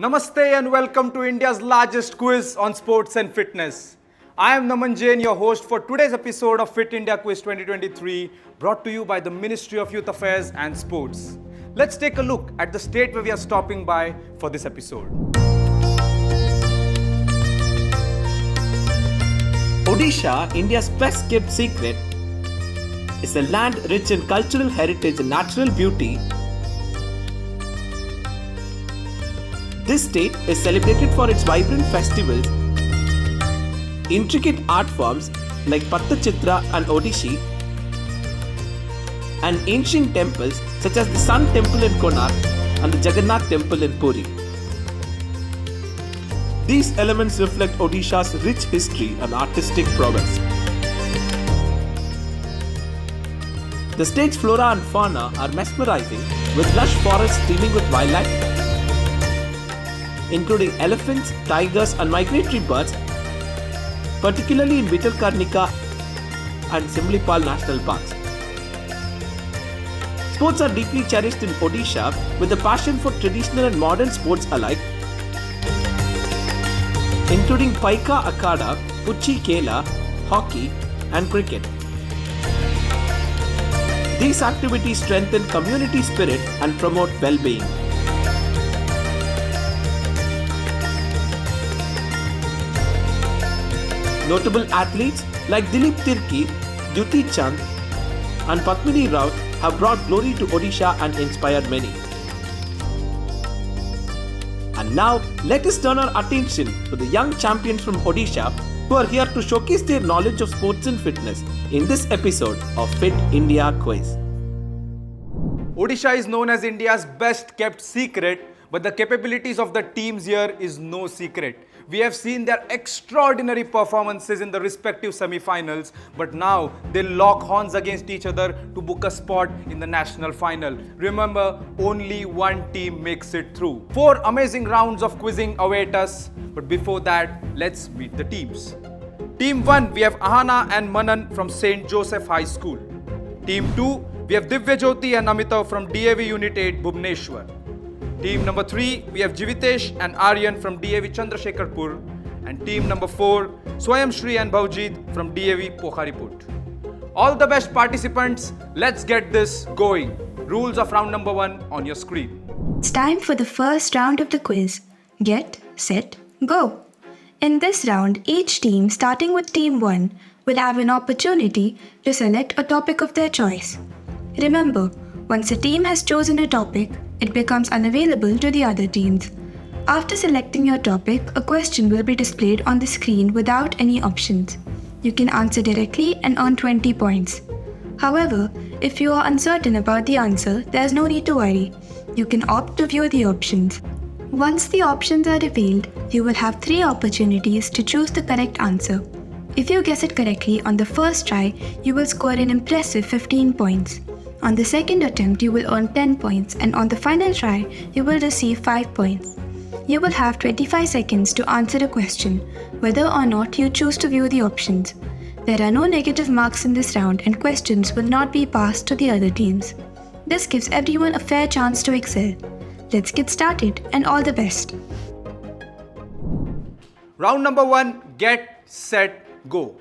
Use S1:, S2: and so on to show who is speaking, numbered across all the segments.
S1: Namaste and welcome to India's largest quiz on sports and fitness. I am Naman Jain, your host for today's episode of Fit India Quiz 2023, brought to you by the Ministry of Youth Affairs and Sports. Let's take a look at the state where we are stopping by for this episode.
S2: Odisha, India's best kept secret, is a land rich in cultural heritage and natural beauty. This state is celebrated for its vibrant festivals, intricate art forms like Pattachitra and Odishi, and ancient temples such as the Sun Temple in Konark and the Jagannath Temple in Puri. These elements reflect Odisha's rich history and artistic prowess. The state's flora and fauna are mesmerizing, with lush forests teeming with wildlife, including elephants, tigers and migratory birds, particularly in Vittalkarnika and Simlipal National Parks. Sports are deeply cherished in Odisha with a passion for traditional and modern sports alike, including Paika Akada, Pucci Kela, hockey and cricket. These activities strengthen community spirit and promote well-being. Notable athletes like Dilip Tirki, Duti Chand and Padmini Rao have brought glory to Odisha and inspired many. And now, let us turn our attention to the young champions from Odisha who are here to showcase their knowledge of sports and fitness in this episode of Fit India Quiz.
S1: Odisha is known as India's best kept secret, but the capabilities of the teams here is no secret. We have seen their extraordinary performances in the respective semi-finals, but now they lock horns against each other to book a spot in the national final. Remember, only one team makes it through. 4 amazing rounds of quizzing await us, but before that, let's meet the teams. Team 1, we have Ahana and Manan from St. Joseph High School. Team 2, we have Divya Jyoti and Amita from DAV Unit 8, Bhubneshwar. Team number 3, we have Jivitesh and Aryan from DAV Chandrasekharpur. And team number 4, Swayam Shri and Bhavjit from DAV Pokhariput. All the best participants, let's get this going. Rules of round number 1 on your screen.
S3: It's time for the first round of the quiz. Get, set, go. In this round, each team, starting with Team 1, will have an opportunity to select a topic of their choice. Remember, once a team has chosen a topic, it becomes unavailable to the other teams. After selecting your topic, a question will be displayed on the screen without any options. You can answer directly and earn 20 points. However, if you are uncertain about the answer, there is no need to worry. You can opt to view the options. Once the options are revealed, you will have 3 opportunities to choose the correct answer. If you guess it correctly on the first try, you will score an impressive 15 points. On the second attempt, you will earn 10 points, and on the final try, you will receive 5 points. You will have 25 seconds to answer a question, whether or not you choose to view the options. There are no negative marks in this round, and questions will not be passed to the other teams. This gives everyone a fair chance to excel. Let's get started, and all the best.
S1: Round number 1, get, set, go.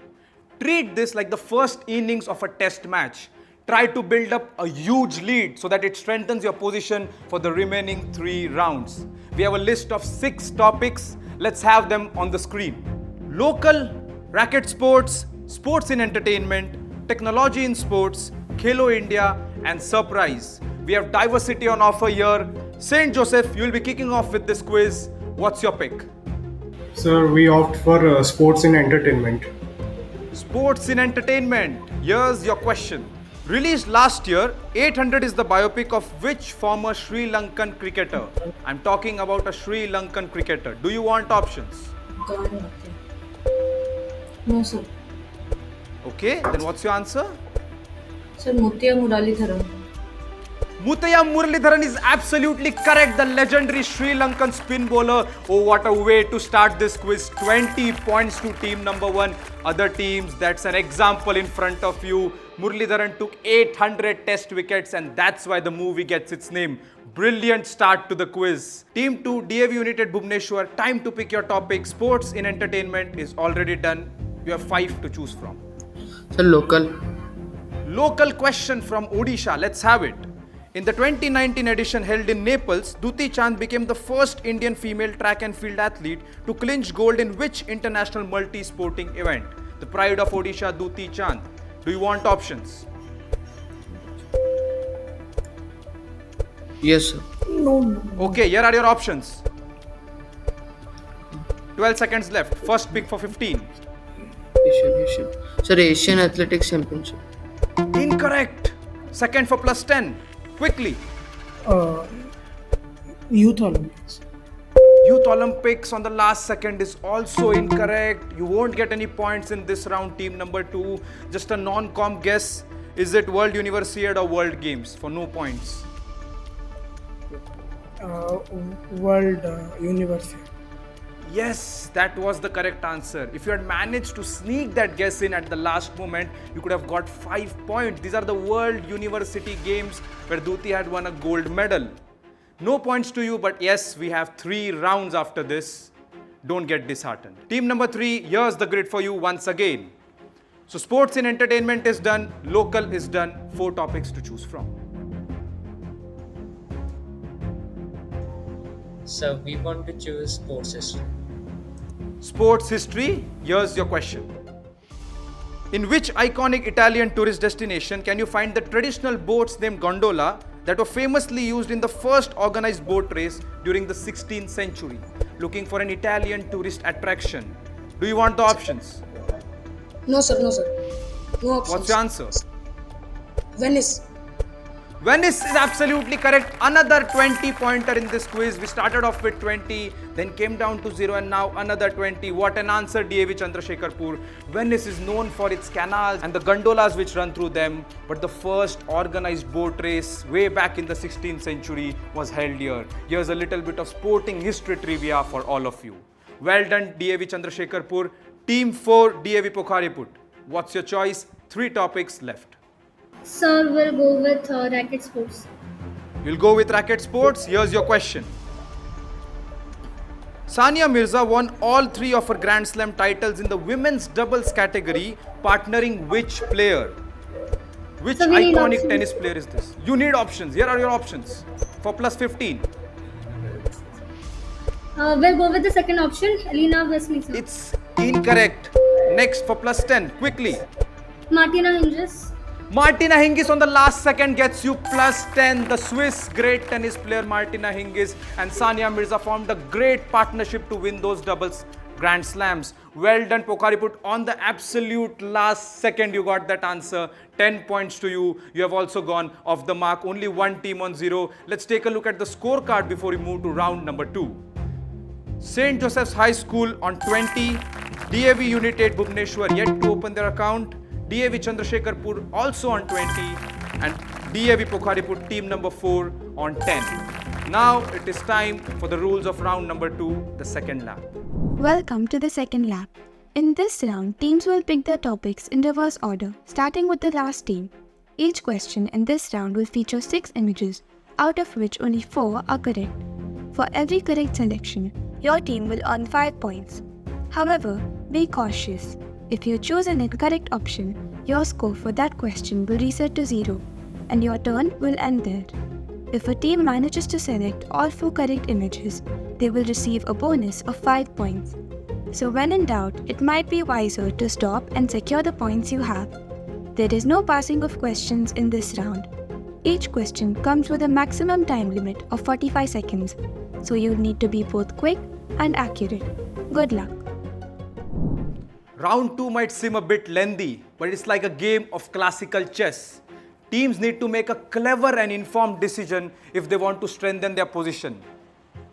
S1: Treat this like the first innings of a test match. Try to build up a huge lead so that it strengthens your position for the remaining 3 rounds. We have a list of 6 topics. Let's have them on the screen. Local, racket sports, sports in entertainment, technology in sports, Khelo India and surprise. We have diversity on offer here. St. Joseph, you will be kicking off with this quiz. What's your pick?
S4: Sir, we opt for sports in entertainment.
S1: Sports in entertainment. Here's your question. Released last year, 800 is the biopic of which former Sri Lankan cricketer? I'm talking about a Sri Lankan cricketer. Do you want options?
S5: No, sir.
S1: Okay, then what's your answer?
S5: Sir, Muttiah Muralitharan.
S1: Muttiah Muralitharan is absolutely correct. The legendary Sri Lankan spin bowler. Oh, what a way to start this quiz. 20 points to team number 1. Other teams, that's an example in front of you. Muralitharan took 800 test wickets and that's why the movie gets its name. Brilliant start to the quiz. Team 2, DAV United Bhubaneswar, time to pick your topic. Sports in entertainment is already done. You have 5 to choose from.
S6: Sir, local.
S1: Local question from Odisha. Let's have it. In the 2019 edition held in Naples, Duti Chand became the first Indian female track and field athlete to clinch gold in which international multi-sporting event? The pride of Odisha, Duti Chand. Do you want options?
S6: Yes, sir.
S1: Okay, here are your options. 12 seconds left. First pick for 15.
S6: Asian. Sir, Asian Athletics Championship.
S1: Incorrect. Second for plus 10. Quickly.
S7: Youth Olympics.
S1: Youth Olympics on the last second is also incorrect. You won't get any points in this round, team number 2. Just a non-comp guess. Is it World Universiade or World Games? For no points.
S7: World University.
S1: Yes, that was the correct answer. If you had managed to sneak that guess in at the last moment, you could have got 5 points. These are the World University Games where Duti had won a gold medal. No points to you, but yes, we have 3 rounds after this. Don't get disheartened. Team number 3, here's the grid for you once again. So sports in entertainment is done, local is done, 4 topics to choose from.
S8: So we want to choose sports history.
S1: Sports history, here's your question. In which iconic Italian tourist destination can you find the traditional boats named gondola that were famously used in the first organized boat race during the 16th century? Looking for an Italian tourist attraction. Do you want the options?
S5: No, sir. No options.
S1: What's your answer?
S5: Venice.
S1: Venice is absolutely correct. Another 20-pointer in this quiz. We started off with 20, then came down to 0, and now another 20. What an answer, DAV Chandrasekharpur. Venice is known for its canals and the gondolas which run through them. But the first organized boat race way back in the 16th century was held here. Here's a little bit of sporting history trivia for all of you. Well done, DAV Chandrasekharpur. Team 4, DAV Pokhariput. What's your choice? 3 topics left.
S9: Sir, we'll go with racket sports.
S1: You'll go with racket sports. Here's your question. Sania Mirza won all 3 of her Grand Slam titles in the women's doubles category, partnering which player? Which
S9: So we need
S1: iconic
S9: options.
S1: tennis player is this? You need options. Here are your options. For plus 15.
S9: We'll go with the second option, Elena Wesley, sir.
S1: It's incorrect. Next for plus 10. Quickly.
S9: Martina Hingis.
S1: Martina Hingis on the last second gets you plus 10. The Swiss great tennis player Martina Hingis and Sania Mirza formed a great partnership to win those doubles Grand Slams. Well done, Pokhariput. On the absolute last second, you got that answer. 10 points to you. You have also gone off the mark. Only one team on 0. Let's take a look at the scorecard before we move to round number 2. St. Joseph's High School on 20. DAV United Bhubaneswar yet to open their account. DAV Chandrasekharpur also on 20. And DAV Pokhariput team number 4 on 10. Now it is time for the rules of round number 2, the second lap.
S3: Welcome to the second lap. In this round, teams will pick their topics in reverse order, starting with the last team. Each question in this round will feature 6 images, out of which only 4 are correct. For every correct selection, your team will earn 5 points. However, be cautious. If you choose an incorrect option, your score for that question will reset to 0, and your turn will end there. If a team manages to select all 4 correct images, they will receive a bonus of 5 points. So when in doubt, it might be wiser to stop and secure the points you have. There is no passing of questions in this round. Each question comes with a maximum time limit of 45 seconds, so you'll need to be both quick and accurate. Good luck.
S1: Round 2 might seem a bit lengthy, but it's like a game of classical chess. Teams need to make a clever and informed decision if they want to strengthen their position.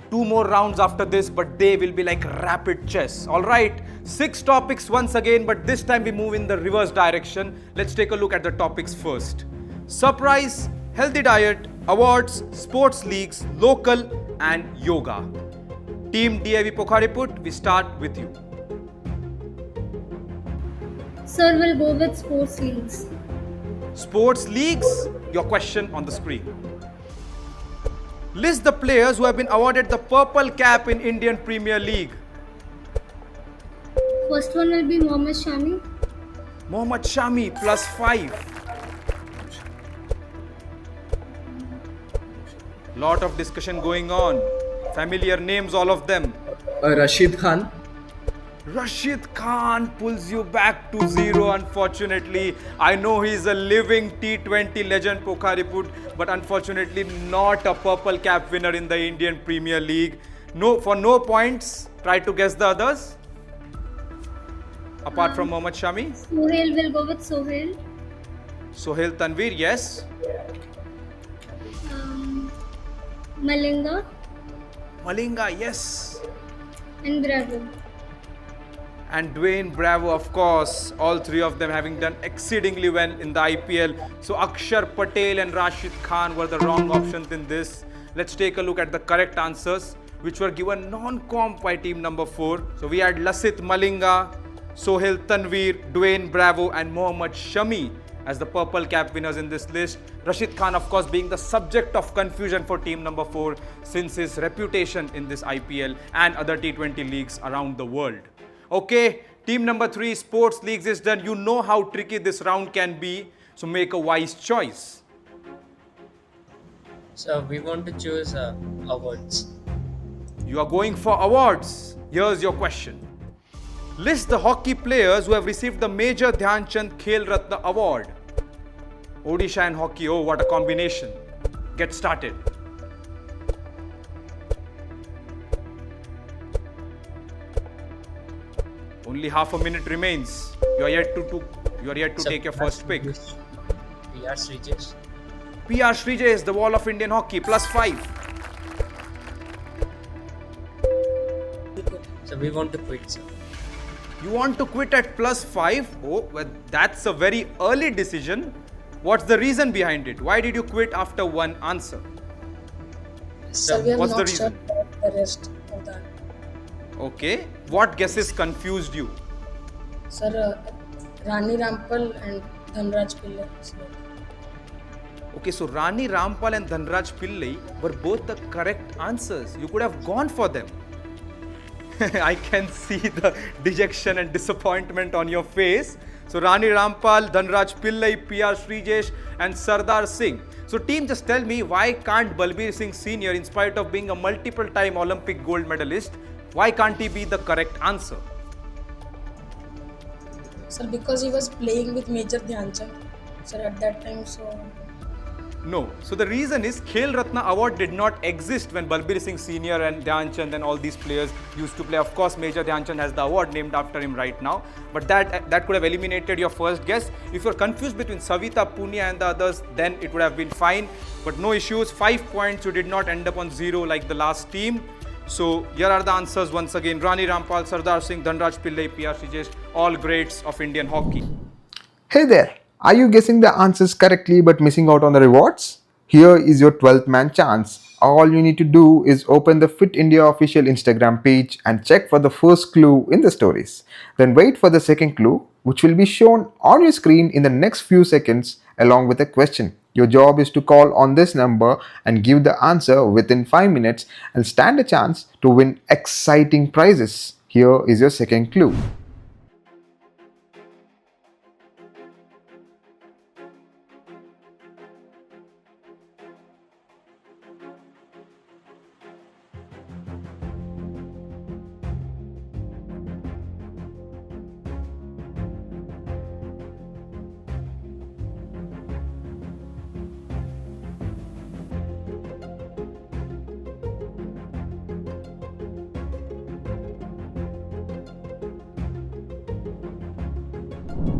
S1: 2 more rounds after this, but they will be like rapid chess. Alright, 6 topics once again, but this time we move in the reverse direction. Let's take a look at the topics first. Surprise, healthy diet, awards, sports leagues, local and yoga. Team DAV Pokhariput, we start with you.
S9: Sir, we'll go with sports leagues.
S1: Sports leagues, your question on the screen. List the players who have been awarded the purple cap in Indian Premier League.
S9: First one will be Mohammed Shami.
S1: Mohammad Shami +5. Lot of discussion going on. Familiar names, all of them.
S6: Rashid Khan.
S1: Rashid Khan pulls you back to zero, unfortunately. I know he's a living T20 legend, Pokhariput, but unfortunately not a purple cap winner in the Indian Premier League. No, for no points, try to guess the others. Apart from Mohammad Shami.
S9: Sohail will go with Sohail.
S1: Sohail Tanvir, yes.
S9: Malinga
S1: Malinga, yes.
S9: and Bravo.
S1: And Dwayne Bravo, of course, all three of them having done exceedingly well in the IPL. So Akshar Patel and Rashid Khan were the wrong options in this. Let's take a look at the correct answers, which were given non-comp by team number 4. So we had Lasit Malinga, Sohail Tanvir, Dwayne Bravo and Mohammad Shami as the purple cap winners in this list. Rashid Khan, of course, being the subject of confusion for team number 4 since his reputation in this IPL and other T20 leagues around the world. Okay, team number 3, sports leagues is done. You know how tricky this round can be, so make a wise choice.
S8: So we want to choose awards.
S1: You are going for awards. Here's your question. List the hockey players who have received the Major Dhyan Chand Khel Ratna Award. Odisha and hockey, oh what a combination. Get started. Only half a minute remains. You are yet to take your first pick.
S8: PR Srijesh.
S1: PR Srijesh, the wall of Indian hockey, +5.
S8: So we want to quit, sir.
S1: You want to quit at +5? Oh, well, that's a very early decision. What's the reason behind it? Why did you quit after one answer?
S5: Sir, we are
S1: what's the
S5: not sure
S1: reason?
S5: about the rest of that.
S1: Okay. What guesses confused you?
S5: Sir, Rani Rampal and Dhanraj Pillai.
S1: Okay, so Rani Rampal and Dhanraj Pillai were both the correct answers. You could have gone for them. I can see the dejection and disappointment on your face. So Rani Rampal, Dhanraj Pillai, PR Srijesh and Sardar Singh. So team, just tell me, why can't Balbir Singh Senior, in spite of being a multiple time Olympic gold medalist, why can't he be the correct answer?
S5: Sir, because he was playing with Major Dhyan Chand. Sir, at that time, so...
S1: No. So the reason is Khel Ratna Award did not exist when Balbir Singh Senior and Dhyan Chand and all these players used to play. Of course, Major Dhyan Chand has the award named after him right now. But that could have eliminated your first guess. If you're confused between Savita, Punia and the others, then it would have been fine. But no issues. 5 points. You did not end up on 0 like the last team. So here are the answers once again. Rani Rampal, Sardar Singh, Dhanraj Pillai, PR Srijesh, all greats of Indian hockey.
S10: Hey there! Are you guessing the answers correctly but missing out on the rewards? Here is your 12th man chance. All you need to do is open the Fit India official Instagram page and check for the first clue in the stories. Then wait for the second clue, which will be shown on your screen in the next few seconds along with a question. Your job is to call on this number and give the answer within 5 minutes and stand a chance to win exciting prizes. Here is your second clue.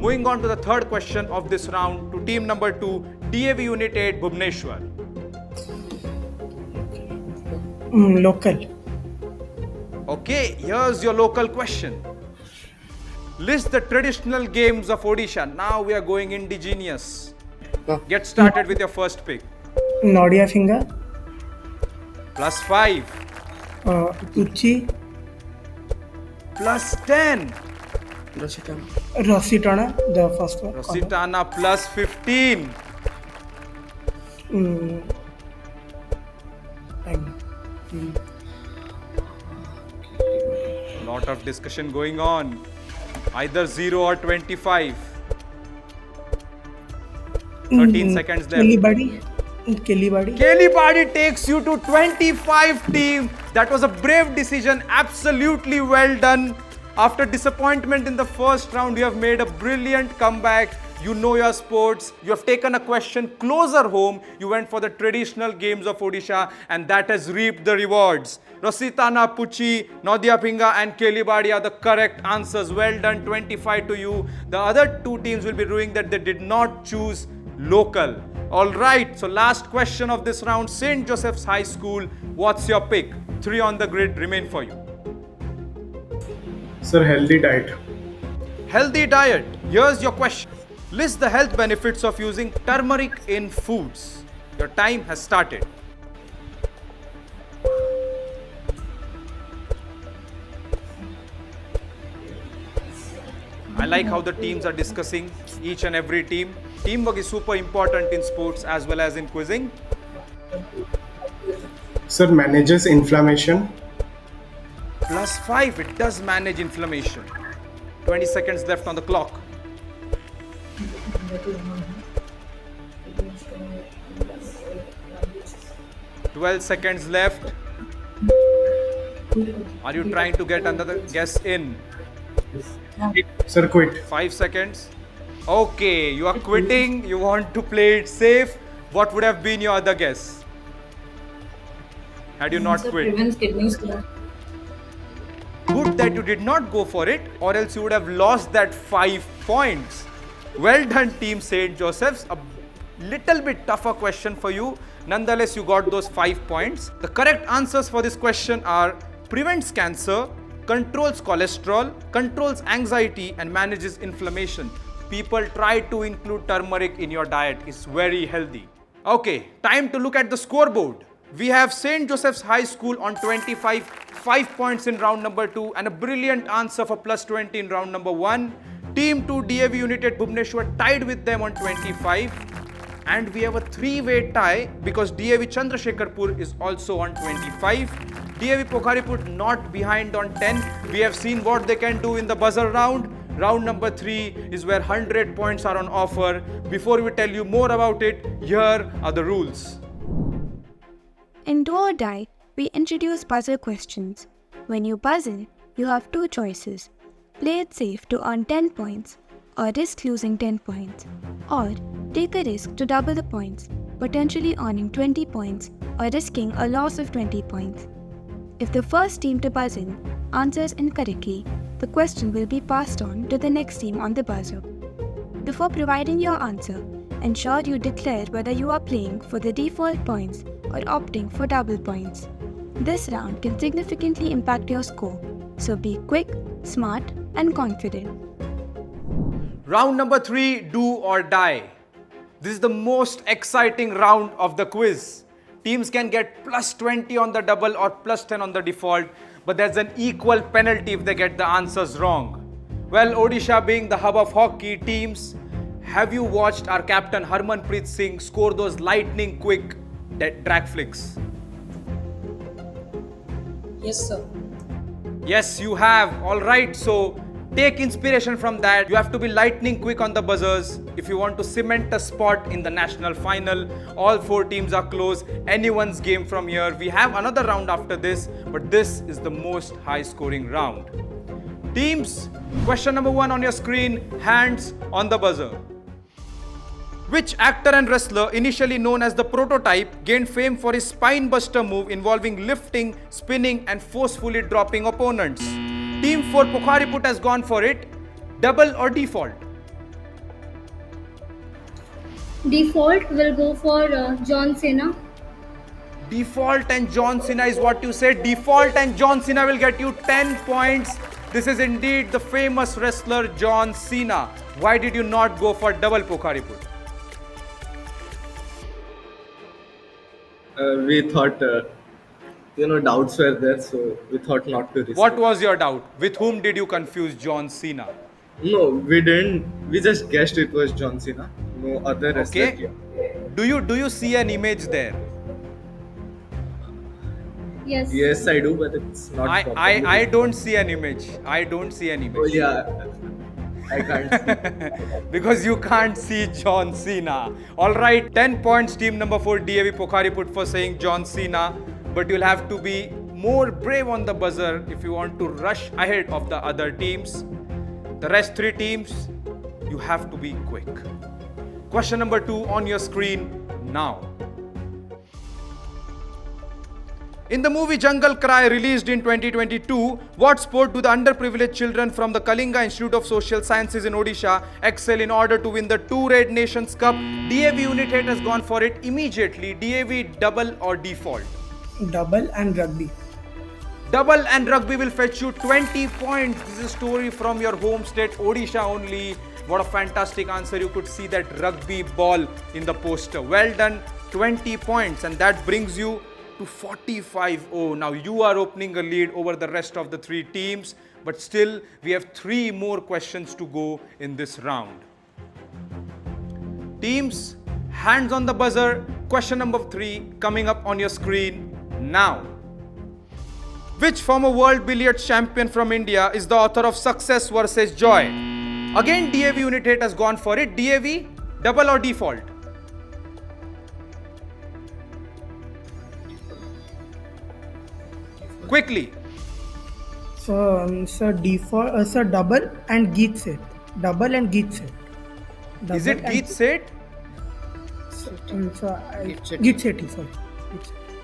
S1: Moving on to the third question of this round, to team number 2, DAV Unit 8, Bhubneshwar.
S7: Local.
S1: Okay, here's your local question. List the traditional games of Odisha. Now we are going indigenous. Get started with your first pick.
S7: Nodia finger.
S1: +5.
S7: Pucci.
S1: +10.
S7: Rositana, the first one.
S1: Rositana +15. Lot of discussion going on. Either 0 or 25. 13 seconds left.
S7: Kelly Body.
S1: Kelly Badi takes you to 25 team. That was a brave decision. Absolutely well done. After disappointment in the first round, you have made a brilliant comeback. You know your sports. You have taken a question closer home. You went for the traditional games of Odisha and that has reaped the rewards. Rositana Pucci, Nadia Pinga and Kelly Badi are the correct answers. Well done, 25 to you. The other two teams will be ruining that they did not choose local. Alright, so last question of this round. St. Joseph's High School, what's your pick? 3 on the grid remain for you.
S4: Sir, healthy diet.
S1: Healthy diet. Here's your question. List the health benefits of using turmeric in foods. Your time has started. I like how the teams are discussing, each and every team. Teamwork is super important in sports as well as in quizzing.
S4: Sir, manages inflammation.
S1: +5, it does manage inflammation. 20 seconds left on the clock. $12 seconds left. Are you trying to get another guess in?
S4: Sir, quit.
S1: 5 seconds. Okay, you are quitting. You want to play it safe. What would have been your other guess? Had you not quit?
S5: Prevents kidney stone.
S1: Good that you did not go for it, or else you would have lost that 5 points. Well done, Team St. Joseph's. A little bit tougher question for you. Nonetheless, you got those 5 points. The correct answers for this question are prevents cancer, controls cholesterol, controls anxiety, and manages inflammation. People try to include turmeric in your diet. It's very healthy. Okay, time to look at the scoreboard. We have St. Joseph's High School on 25, 5 points in round number 2 and a brilliant answer for +20 in round number 1. Team 2 DAV United Bhubaneswar tied with them on 25. And we have a 3-way tie because DAV Chandrasekharpur is also on 25. DAV Pokharipur not behind on 10. We have seen what they can do in the buzzer round. Round number 3 is where 100 points are on offer. Before we tell you more about it, here are the rules.
S3: In Do or Die, we introduce buzzer questions. When you buzzer, you have 2 choices. Play it safe to earn 10 points, or risk losing 10 points, or take a risk to double the points, potentially earning 20 points or risking a loss of 20 points. If the first team to buzz in answers incorrectly, the question will be passed on to the next team on the buzzer. Before providing your answer, ensure you declare whether you are playing for the default points or opting for double points. This round can significantly impact your score, so be quick, smart, and confident.
S1: Round number 3, Do or Die. This is the most exciting round of the quiz. Teams can get +20 on the double or +10 on the default, but there's an equal penalty if they get the answers wrong. Well, Odisha being the hub of hockey teams, have you watched our captain Harmanpreet Singh score those lightning quick drag flicks?
S5: Yes, sir.
S1: Yes, you have. Alright, so take inspiration from that. You have to be lightning quick on the buzzers if you want to cement a spot in the national final. All 4 teams are close. Anyone's game from here. We have another round after this, but this is the most high scoring round. Teams, question number 1 on your screen, hands on the buzzer. Which actor and wrestler, initially known as the Prototype, gained fame for his spine buster move involving lifting, spinning and forcefully dropping opponents? Team 4 Pokhariput has gone for it. Double or default?
S9: Default will go for John Cena.
S1: Default and John Cena is what you said. Default and John Cena will get you 10 points. This is indeed the famous wrestler John Cena. Why did you not go for double Pokhariput?
S11: We thought, doubts were there, so we thought not to risk.
S1: What was your doubt? With whom did you confuse John Cena?
S11: No, we didn't. We just guessed it was John Cena. No other wrestler.
S1: Okay. Do you see an image there?
S9: Yes.
S11: Yes, I do, but it's not properly.
S1: I don't see an image. I don't see an
S11: Oh
S1: image.
S11: yeah, I can't see.
S1: Because you can't see John Cena. Alright, 10 points, team number 4, DAV Pokhariput, for saying John Cena. But you'll have to be more brave on the buzzer if you want to rush ahead of the other teams. The rest 3 teams, you have to be quick. Question number 2 on your screen now. In the movie Jungle Cry, released in 2022, what sport do the underprivileged children from the Kalinga Institute of Social Sciences in Odisha excel in order to win the 2 Red Nations Cup? DAV Unit 8 has gone for it immediately. DAV, double or default?
S7: Double and rugby.
S1: Double and rugby will fetch you 20 points. This is a story from your home state, Odisha only. What a fantastic answer. You could see that rugby ball in the poster. Well done, 20 points. And that brings you to 45-0. Now you are opening a lead over the rest of the 3 teams. But still, we have 3 more questions to go in this round. Teams, hands on the buzzer. Question number 3 coming up on your screen now. Which former world billiards champion from India is the author of Success versus Joy? Again, DAV Unit 8 has gone for it. DAV, double or default? Quickly.
S7: So, default, double and Geet set. Double and Geet set.
S1: Is it Geet set?
S7: Geet set, sorry.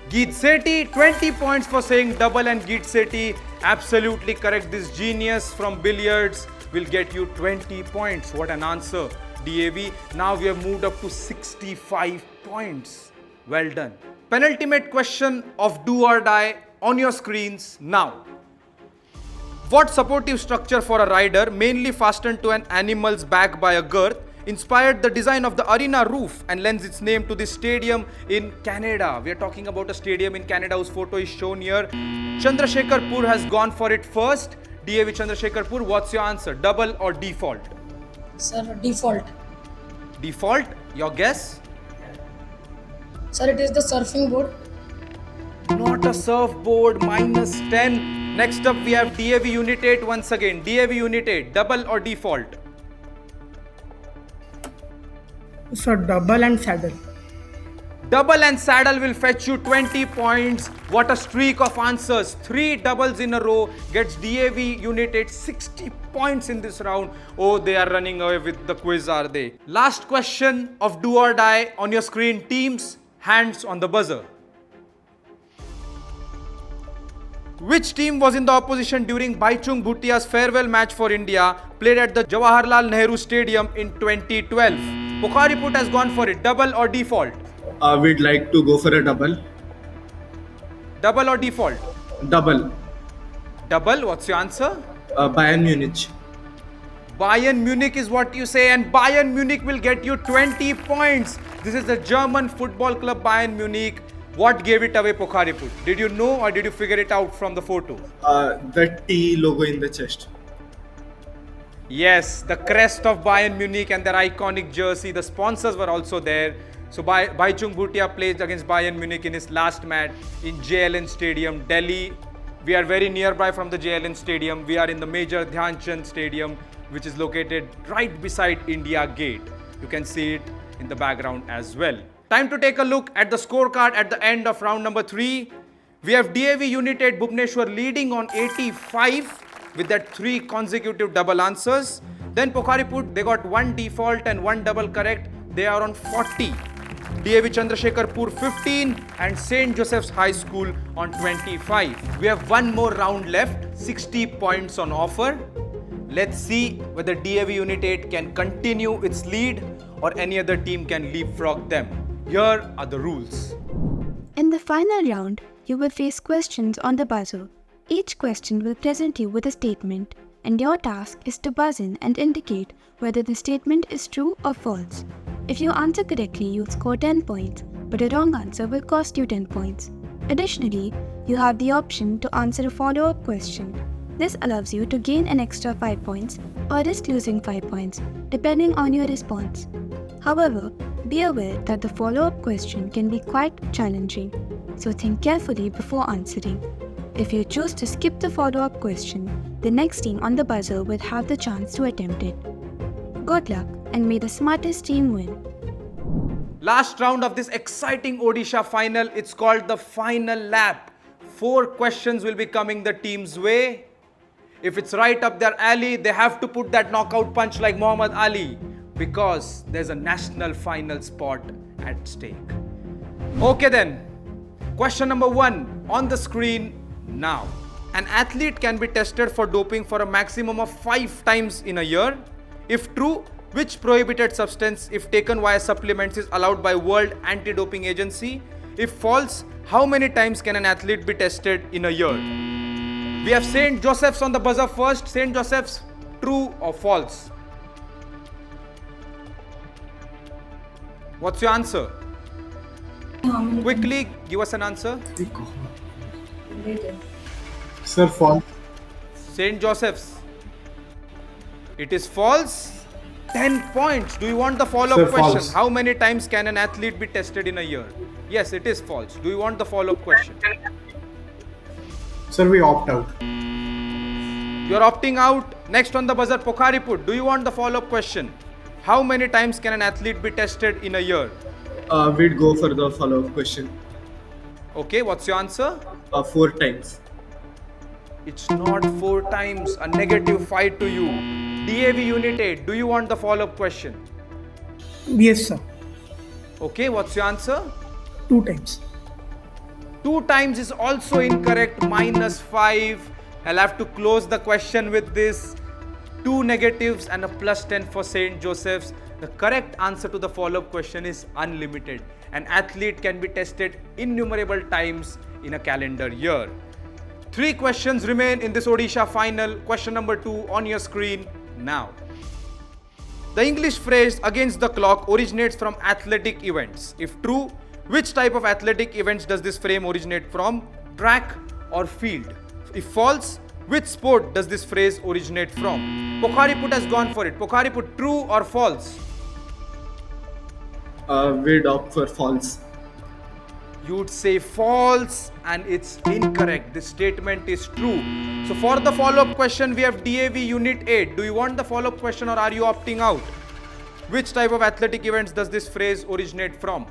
S1: Geet Sethi, 20 points for saying double and Geet Sethi. Absolutely correct. This genius from billiards will get you 20 points. What an answer, DAV. Now we have moved up to 65 points. Well done. Penultimate question of do or die on your screens now. What supportive structure for a rider, mainly fastened to an animal's back by a girth, inspired the design of the arena roof and lends its name to this stadium in Canada? We are talking about a stadium in Canada whose photo is shown here. Chandrasekharpur has gone for it first. DAV Chandrasekharpur, what's your answer? Double or default?
S5: Sir, default.
S1: Default? Your guess?
S5: Sir, it is the surfing board.
S1: Not a surfboard, minus 10. Next up we have DAV Unit 8 once again. DAV Unit 8, double or default?
S7: So, double and saddle.
S1: Double and saddle will fetch you 20 points. What a streak of answers. 3 doubles in a row gets DAV Unit 8 60 points in this round. Oh, they are running away with the quiz, are they? Last question of do or die on your screen. Teams, hands on the buzzer. Which team was in the opposition during Baichung Bhutia's farewell match for India, played at the Jawaharlal Nehru Stadium in 2012? Pokhariput has gone for it. Double or default?
S11: We'd like to go for a double.
S1: Double or default?
S11: Double.
S1: Double, what's your answer?
S11: Bayern Munich.
S1: Bayern Munich is what you say, and Bayern Munich will get you 20 points. This is the German football club Bayern Munich. What gave it away, Pokhariput? Did you know or did you figure it out from the photo?
S11: The T logo in the chest.
S1: Yes, the crest of Bayern Munich and their iconic jersey. The sponsors were also there. So Baichung Bhutia plays against Bayern Munich in his last match in JLN Stadium, Delhi. We are very nearby from the JLN Stadium. We are in the Major Dhyan Chand Stadium, which is located right beside India Gate. You can see it in the background as well. Time to take a look at the scorecard at the end of round number 3. We have DAV Unit 8 Bhubaneswar leading on 85 with that 3 consecutive double answers. Then Pokhariput, they got 1 default and 1 double correct. They are on 40. DAV Chandrasekharpur 15 and St. Joseph's High School on 25. We have 1 more round left, 60 points on offer. Let's see whether DAV Unit 8 can continue its lead or any other team can leapfrog them. Here are the rules.
S3: In the final round, you will face questions on the buzzer. Each question will present you with a statement, and your task is to buzz in and indicate whether the statement is true or false. If you answer correctly, you'll score 10 points, but a wrong answer will cost you 10 points. Additionally, you have the option to answer a follow-up question. This allows you to gain an extra 5 points or risk losing 5 points, depending on your response. However, be aware that the follow-up question can be quite challenging. so think carefully before answering. If you choose to skip the follow-up question, the next team on the buzzer will have the chance to attempt it. Good luck and may the smartest team win.
S1: Last round of this exciting Odisha final, it's called the final lap. 4 questions will be coming the team's way. If it's right up their alley, they have to put that knockout punch like Muhammad Ali because there's a national final spot at stake. Okay then, question number 1 on the screen now. An athlete can be tested for doping for a maximum of 5 times in a year. If true, which prohibited substance, if taken via supplements, is allowed by World Anti-Doping Agency? If false, how many times can an athlete be tested in a year? We have St. Joseph's on the buzzer first. St. Joseph's, true or false? What's your answer? Quickly, give us an answer.
S4: Sir, false.
S1: St. Joseph's. It is false. 10 points. Do you want the follow-up
S4: Sir,
S1: question?
S4: false.
S1: How many times can an athlete be tested in a year? Yes, it is false. Do you want the follow-up question?
S4: Sir, we opt out.
S1: You are opting out. Next on the buzzer, Pokhariput. Do you want the follow-up question? How many times can an athlete be tested in a year?
S11: We'd go for the follow-up question.
S1: Okay, what's your answer?
S11: 4 times.
S1: It's not 4 times. A -5 to you. DAV Unit 8. Do you want the follow-up question?
S7: Yes, sir.
S1: Okay, what's your answer?
S7: 2 times.
S1: 2 times is also incorrect. -5. I'll have to close the question with this. 2 negatives and a +10 for St. Joseph's. The correct answer to the follow-up question is unlimited. An athlete can be tested innumerable times in a calendar year. 3 questions remain in this Odisha final. Question number 2 on your screen now. The English phrase "against the clock" originates from athletic events. If true, which type of athletic events does this frame originate from? Track or field? If false, which sport does this phrase originate from? Pokhariput has gone for it. Pokhariput, true or false?
S11: We'd opt for false.
S1: You'd say false and it's incorrect. This statement is true. So for the follow-up question, we have DAV Unit 8. Do you want the follow-up question or are you opting out? Which type of athletic events does this phrase originate from?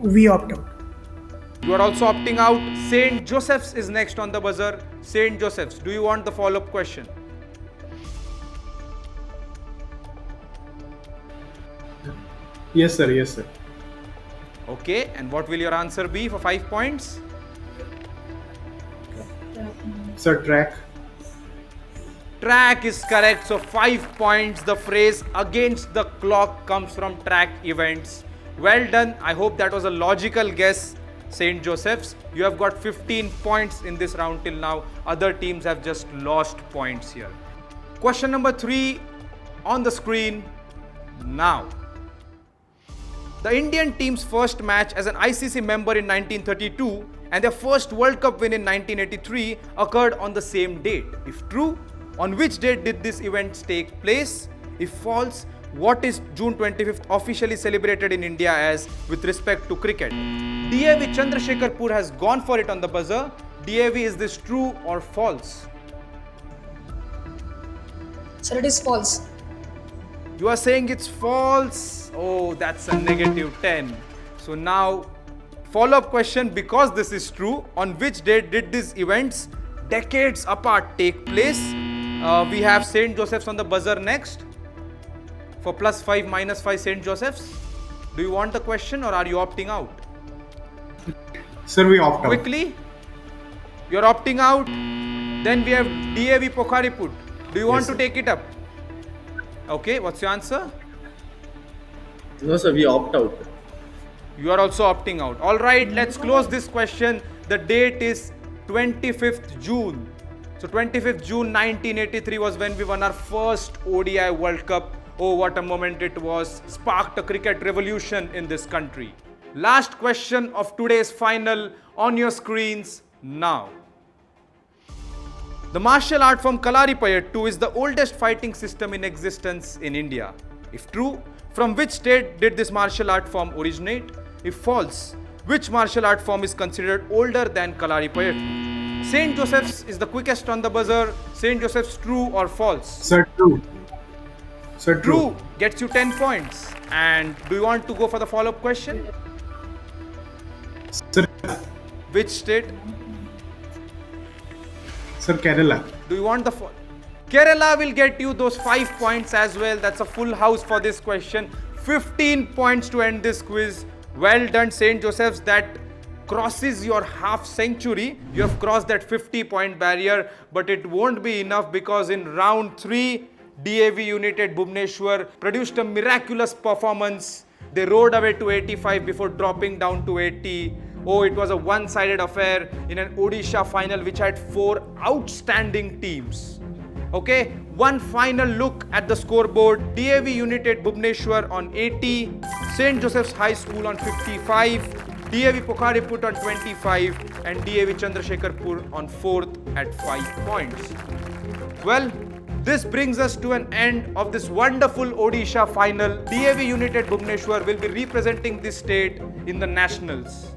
S7: We opt out.
S1: You are also opting out. St. Joseph's is next on the buzzer. St. Joseph's, do you want the follow-up question?
S4: Yes, sir. Yes, sir.
S1: Okay, and what will your answer be for 5 points?
S4: Sir, track.
S1: Track is correct, so 5 points. The phrase "against the clock" comes from track events. Well done. I hope that was a logical guess, St. Joseph's. You have got 15 points in this round till now. Other teams have just lost points here. Question number 3 on the screen now. The Indian team's first match as an ICC member in 1932 and their first World Cup win in 1983 occurred on the same date. If true, on which date did this event take place? If false, what is June 25th officially celebrated in India as with respect to cricket? DAV Chandrasekharpur has gone for it on the buzzer. DAV, is this true or false?
S5: Sir, it is false.
S1: You are saying it's false. Oh, that's a -10. So now, follow-up question, because this is true, on which date did these events decades apart take place? We have St. Joseph's on the buzzer next. For +5, -5, St. Joseph's. Do you want the question or are you opting out?
S4: Sir, we opt out.
S1: Quickly. You're opting out. Then we have DAV Pokhariput. Do you want to take it up? Okay, what's your answer?
S11: No, sir, we opt out.
S1: You are also opting out. All right, let's close this question. The date is 25th June. So 25th June 1983 was when we won our first ODI World Cup. Oh, what a moment it was. Sparked a cricket revolution in this country. Last question of today's final on your screens now. The martial art form Kalaripayattu is the oldest fighting system in existence in India. If true, from which state did this martial art form originate? If false, which martial art form is considered older than Kalaripayattu? St. Joseph's is the quickest on the buzzer. St. Joseph's, true or false?
S4: Sir, true. Sir,
S1: True gets you 10 points. And do you want to go for the follow-up question?
S4: Sir,
S1: Which state?
S4: Sir, Kerala.
S1: Do you want the Kerala will get you those 5 points as well. That's a full house for this question. 15 points to end this quiz. Well done, St. Joseph's. That crosses your half century. You have crossed that 50-point barrier, but it won't be enough because in round 3, DAV United Bhubaneswar produced a miraculous performance. They rode away to 85 before dropping down to 80. Oh, it was a one-sided affair in an Odisha final which had 4 outstanding teams. Okay, one final look at the scoreboard. DAV United Bhubaneswar on 80, St. Joseph's High School on 55, DAV Pokhariput on 25 and DAV Chandrasekharpur on 4th at 5 points. Well, this brings us to an end of this wonderful Odisha final. DAV United Bhubaneswar will be representing this state in the nationals.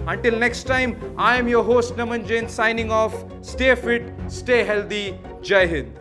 S1: Until next time, I am your host Naman Jain signing off. Stay fit, stay healthy. Jai Hind.